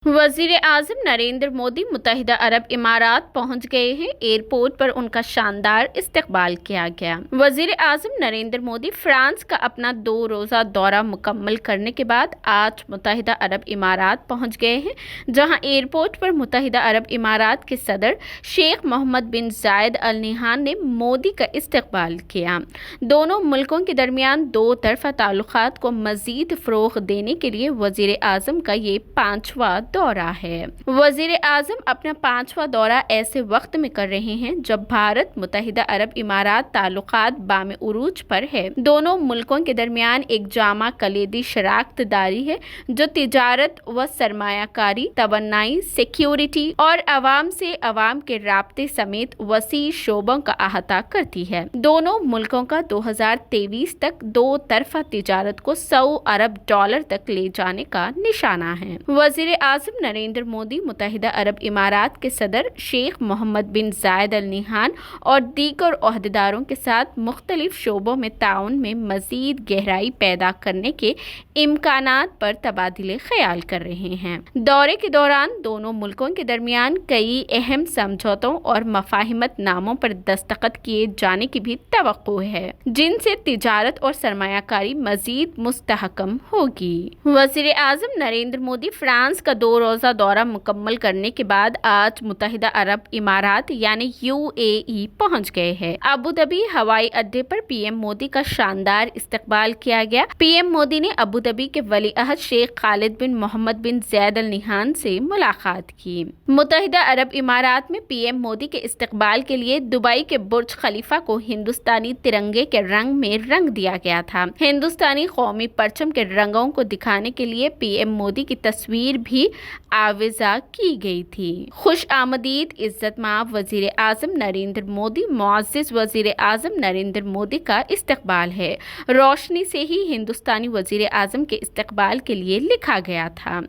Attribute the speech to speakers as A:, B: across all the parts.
A: वजीर आजम नरेंद्र मोदी मुत्तहिदा अरब इमारात पहुंच गए हैं। एयरपोर्ट पर उनका शानदार इस्तकबाल किया गया। वजीर आजम नरेंद्र मोदी फ्रांस का अपना 2 रोज़ा दौरा मुकम्मल करने के बाद आज मुत्तहिदा अरब इमारात पहुंच गए हैं, जहां एयरपोर्ट पर मुत्तहिदा अरब इमारात के सदर शेख मोहम्मद बिन जायद अल नहयान ने मोदी का इस्तकबाल किया। दोनों मुल्कों के दरमियान 2 तरफ़ा ताल्लुकात को मज़ीद फ़रोग़ देने के लिए वजीर आजम का ये 5वां दौरा है। वजीर आजम अपना 5वां दौरा ऐसे वक्त में कर रहे हैं जब भारत मुत्तहिदा अरब इमारात ताल्लुकात बामे उरूज पर है। दोनों मुल्कों के दरमियान एक जामा कलीदी शराकत दारी है जो तिजारत व सरमायाकारी, तवन्नाई, सिक्योरिटी और अवाम से अवाम के राब्ते समेत वसी शोबों का अहाता करती है। दोनों मुल्कों का 2023 तक 2 तरफा तिजारत को $100 अरब तक ले जाने का निशाना है। वजीर आजम नरेंद्र मोदी मुत्तहिदा अरब इमारात के सदर शेख मोहम्मद बिन जायद अल नहयान और दीगर ओहदेदारों के साथ मुख्तलिफ शोबों में ताउन में मजीद गहराई पैदा करने के इम्कानात पर तबादिले ख्याल कर रहे हैं। दौरे के दौरान दोनों मुल्कों के दरमियान कई अहम समझौतों और मफाहिमत नामों पर दस्तखत किए जाने की भी तवक्को है, जिनसे तिजारत और सरमायाकारी मजीद मुस्तहकम होगी। वजीर आजम नरेंद्र मोदी फ्रांस का 2 रोज़ा दौरा मुकम्मल करने के बाद आज मुत्तहिदा अरब इमारात यानी UAE पहुंच गए हैं। अबू धाबी हवाई अड्डे पर पीएम मोदी का शानदार इस्तकबाल किया गया। पीएम मोदी ने अबू धाबी के वली अहद शेख खालिद बिन मोहम्मद बिन जैद अल नहयान से मुलाकात की। मुत्तहिदा अरब इमारात में पीएम मोदी के इस्तकबाल के लिए दुबई के बुर्ज खलीफा को हिंदुस्तानी तिरंगे के रंग में रंग दिया गया था। हिंदुस्तानी कौमी परचम के रंगों को दिखाने के लिए पीएम मोदी की तस्वीर भी आवेजा की गई थी। खुश आमदीद इज्जत माब वजीर आजम नरेंद्र मोदी, मुअज़्ज़िज़ वजीर आजम नरेंद्र मोदी का इस्तकबाल है। रोशनी से ही हिंदुस्तानी वजीर आजम के इस्तकबाल के लिए लिखा गया था।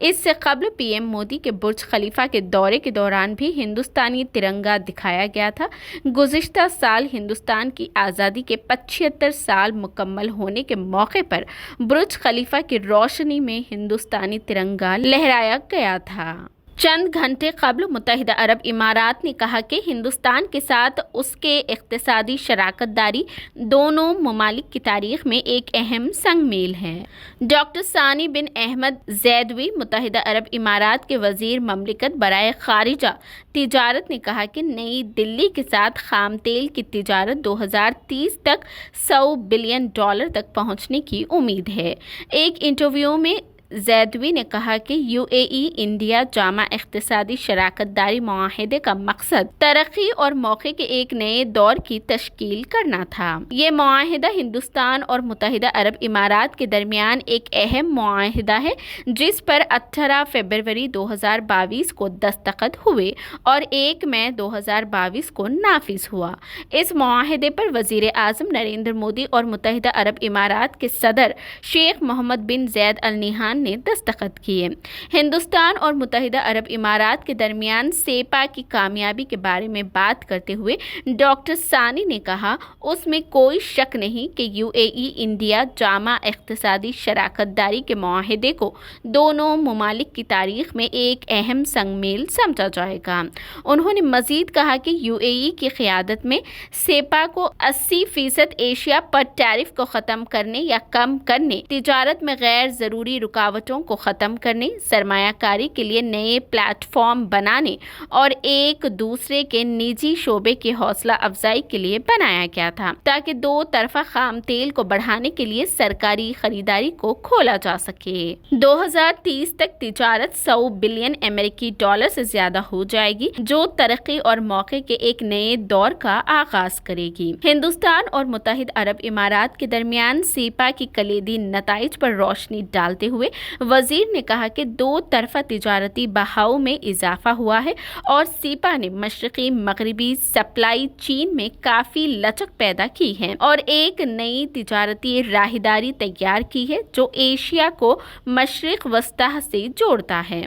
A: इससे कबल पीएम मोदी के बुर्ज खलीफा के दौरे के दौरान भी हिंदुस्तानी तिरंगा दिखाया गया था। गुज़िश्ता साल हिंदुस्तान की आज़ादी के 75 साल मुकम्मल होने के मौके पर बुर्ज खलीफा की रोशनी में हिंदुस्तानी तिरंगा लहराया गया था। चंद घंटे कबल मुत्तहिदा अरब इमारात ने कहा कि हिंदुस्तान के साथ उसके इक़्तिसादी शराकत दारी दोनों ममालिक की तारीख में एक अहम संग मेल है। डॉक्टर सानी बिन अहमद ज़ैदवी मुत्तहिदा अरब इमारात के वज़ीर ममलिकत बराए ख़ारिजा तिजारत ने कहा कि नई दिल्ली के साथ खाम तेल की तिजारत 2030 तक $100 बिलियन तक पहुँचने की उम्मीद है। एक इंटरव्यू में ज़ैदवी ने कहा कि UAE इंडिया जामा इक़्तिसादी शराकत दारी मुआहदे का मकसद तरक्की और मौके के एक नए दौर की तश्कील करना था। ये मुआहदा हिंदुस्तान और मुत्तहिदा अरब इमारात के दरमियान एक अहम मुआहदा है, जिस पर 18 फरवरी 2022 को दस्तखत हुए और 1 मई 2022 को नाफिज हुआ। इस मुआहदे पर वजीर आजम नरेंद्र मोदी और मुत्तहिदा अरब इमारात के सदर शेख मोहम्मद बिन जैद अल नहयान ने दस्तखत किए। हिंदुस्तान और मुत्तहिदा अरब इमारात के दरमियान सेपा की कामयाबी के बारे में बात करते हुए डॉक्टर सानी ने कहा, उसमें कोई शक नहीं कि UAE इंडिया जामा इक़्तिसादी शराकत दारी के मुआहदे को दोनों ममालिक की तारीख में एक अहम संगमेल समझा जाएगा। उन्होंने मजीद कहा कि UAE की क़यादत में सेपा को 80% एशिया पर टैरिफ को ख़त्म करने या कम करने, तिजारत में गैर ज़रूरी रुकावटों को ख़त्म करने, सरमायाकारी के लिए नए प्लेटफॉर्म बनाने और एक दूसरे के निजी शोबे की हौसला अफजाई के लिए बनाया गया था, ताकि 2 तरफा खाम तेल को बढ़ाने के लिए सरकारी खरीदारी को खोला जा सके। 2030 तक तिजारत $100 बिलियन अमेरिकी से ज्यादा हो जाएगी, जो तरक्की और मौके के एक नए दौर का आगाज करेगी। हिंदुस्तान और मुत्तहिदा अरब इमारात के दरमियान सेपा की कलीदी नताइज पर रोशनी डालते हुए वजीर ने कहा कि 2 तरफा तिजारती बहाव में इजाफा हुआ है और सेपा ने मशरकी मगरबी सप्लाई चेन में काफ़ी लचक पैदा की है और एक नई तिजारती राहदारी तैयार की है जो एशिया को मशरिक वस्ता से जोड़ता है।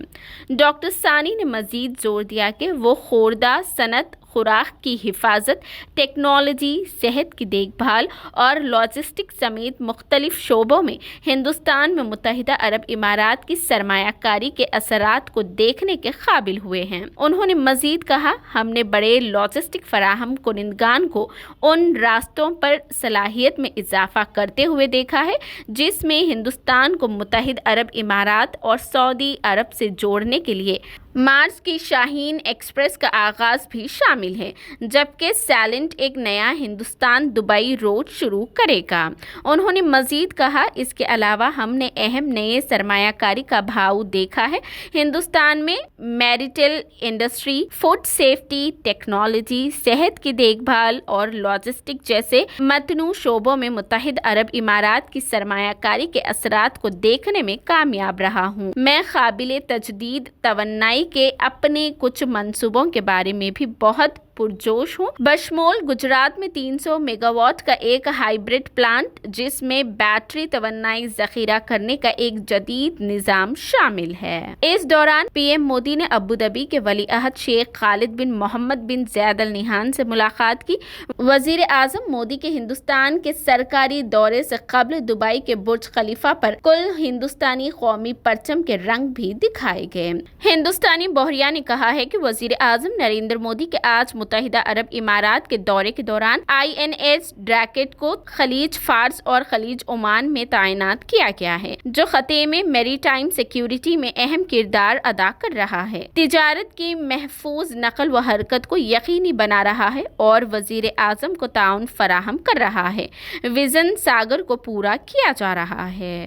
A: डॉक्टर सानी ने मजीद जोर दिया कि वो खोरदा सनत, खुराक की हिफाजत, टेक्नोलॉजी, सेहत की देखभाल और लॉजिस्टिक्स समेत मुख्तलिफ शोबों में हिंदुस्तान में मुत्तहिदा अरब इमारात की सरमायाकारी के असरात को देखने के काबिल हुए हैं। उन्होंने मजीद कहा, हमने बड़े लॉजिस्टिक फराहम कुनिंदगान को उन रास्तों पर सलाहियत में इजाफा करते हुए देखा है जिसमें हिंदुस्तान को मुत्तहिदा अरब इमारात और सऊदी अरब से जोड़ने के लिए मार्च की शाहीन एक्सप्रेस का आगाज भी शामिल है, जबकि सैलेंट एक नया हिंदुस्तान दुबई रोड शुरू करेगा। उन्होंने मजीद कहा, इसके अलावा हमने अहम नए सरमायाकारी का भाव देखा है। हिंदुस्तान में marital industry, food safety, technology, सेहत की देखभाल और लॉजिस्टिक जैसे मतनू शोबों में मुत्तहिदा अरब इमारात की सरमायाकारी के असरात को देखने में कामयाब रहा हूँ। मैं काबिल तजदीद तवन्नाई के अपने कुछ मंसूबों के बारे में भी बहुत पुरजोश हूँ, बशमोल गुजरात में 300 मेगावाट का एक हाइब्रिड प्लांट जिसमें बैटरी तवन्नाई जखीरा करने का एक जदीद निज़ाम शामिल है। इस दौरान पीएम मोदी ने अबू धाबी के वली अहद शेख खालिद बिन मोहम्मद बिन ज़ैद अल नहयान से मुलाकात की। वजीर आजम मोदी के हिंदुस्तान के सरकारी दौरे से कबल दुबई के बुर्ज खलीफा पर कुल हिंदुस्तानी कौमी परचम के रंग भी दिखाए गए। हिंदुस्तानी बहरिया ने कहा है कि वजीर आजम नरेंद्र मोदी के आज मुत्तहिदा अरब इमारात के दौरे के दौरान INS ड्रैकेट को खलीज फार्स और खलीज ओमान में तैनात किया गया है, जो खते में मैरीटाइम सिक्योरिटी में अहम किरदार अदा कर रहा है, तिजारत की महफूज नकल व हरकत को यकीनी बना रहा है और वजीर आजम को ताउन फराहम कर रहा है। विजन सागर को पूरा किया जा रहा है।